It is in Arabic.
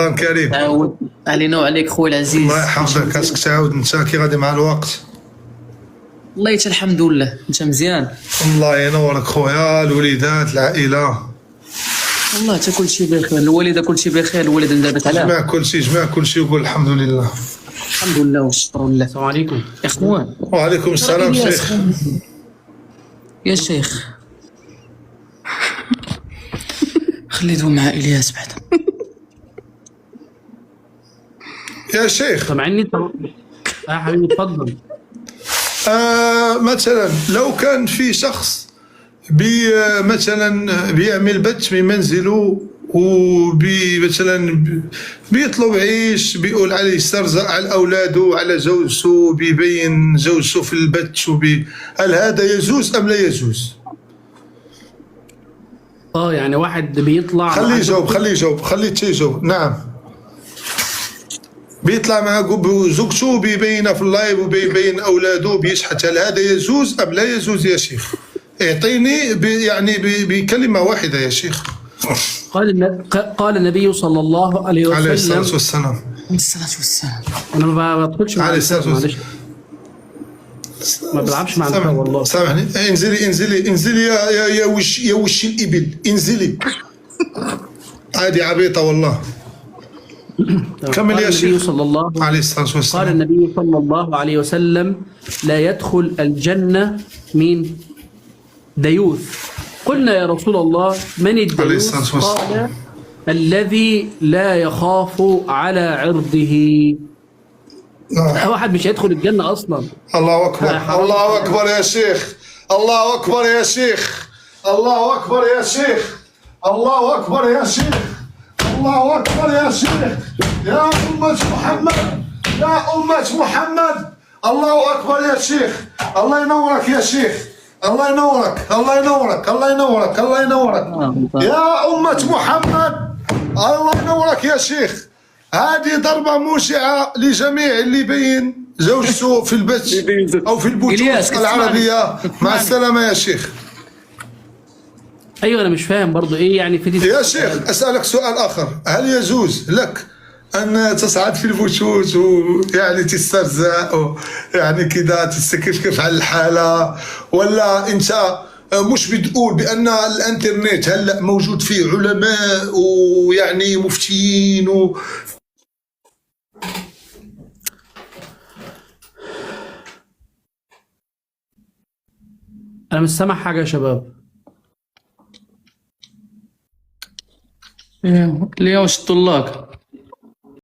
رمضان كريم. تعاود علينا وعليك خويا العزيز. الله يحفظك. خاصك تعاود انت كي غادي مع الوقت. والله حتى الحمد لله. انت مزيان؟ الله ينورك خويا. الوليدات العائله والله حتى كلشي بخير. الوالده كلشي بخير. الوالده دابت علاه. جمع كلشي وقول الحمد لله. الحمد لله والشكر لله. السلام عليكم اخوان. وعليكم السلام شيخ. يا شيخ خليته مع الياس بعد. يا شيخ سامعني؟ يا حبيبي اتفضل. مثلا لو كان في شخص مثلا بيعمل بث من منزله مثلا بيطلب عيش، بيقول عليه يسترزق على اولاده على زوجته، بيبين زوجته في البث هل هذا يجوز ام لا يجوز؟ يعني واحد بيطلع خليه يجاوب خليه تيجاوب. نعم، بيطلع مع زوجته بيبينها في اللايف وبيبين اولاده بيشحت، هل هذا يجوز ام لا يجوز يا شيخ؟ اعطيني يعني بكلمه واحده يا شيخ. قال النبي صلى الله عليه وسلم عليه الصلاه والسلام. انا ما بدخلش مع عليه الصلاه والسلام. ما بلعبش مع النساء والله. سامحني. انزلي يا وش الابل، انزلي. عادي عبيطه والله. كمل يا شيخ. النبي صلى الله عليه الصلاه والسلام. قال النبي صلى الله عليه وسلم لا يدخل الجنة مين؟ ديوث. قلنا يا رسول الله من الديوث؟ قال الذي لا يخاف على عرضه. واحد مش هيدخل الجنة أصلا. الله أكبر. الله أكبر يا شيخ. الله أكبر يا شيخ. الله أكبر يا شيخ. الله أكبر يا شيخ. الله أكبر يا شيخ. يا أمة محمد، يا أمة محمد. الله أكبر يا شيخ. الله ينورك يا شيخ. الله ينورك. الله ينورك. الله ينورك. الله ينورك يا أمة محمد. الله ينورك يا شيخ. هذه ضربة موشعة لجميع اللي يبين زوجته في البث أو في البثوث العربية. مع السلامة يا شيخ. أيوة أنا مش فاهم برضو إيه يعني في دي. يا شيخ أسألك سؤال آخر، هل يجوز لك أن تصعد في البثوث ويعني تسترزق يعني كذا تستكشف على الحالة، ولا أنت مش بتقول بأن الانترنت هلا موجود فيه علماء ويعني مفتيين أنا مش سامع حاجة يا شباب. ليه واش الطلاق؟